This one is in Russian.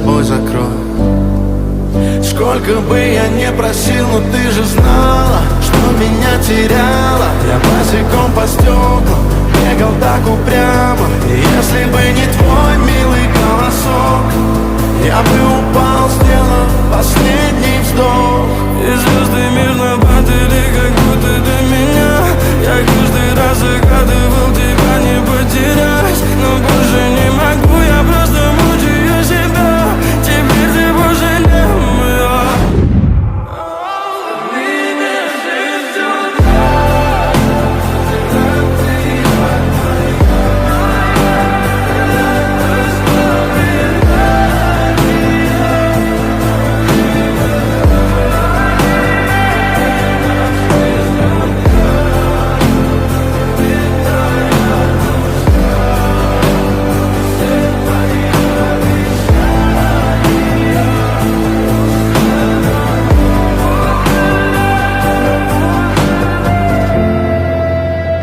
собой закрой. Сколько бы я не просил, но ты же знала, что меня теряла. Я босиком по стеклам бегал так упрямо. И если бы не твой милый голосок,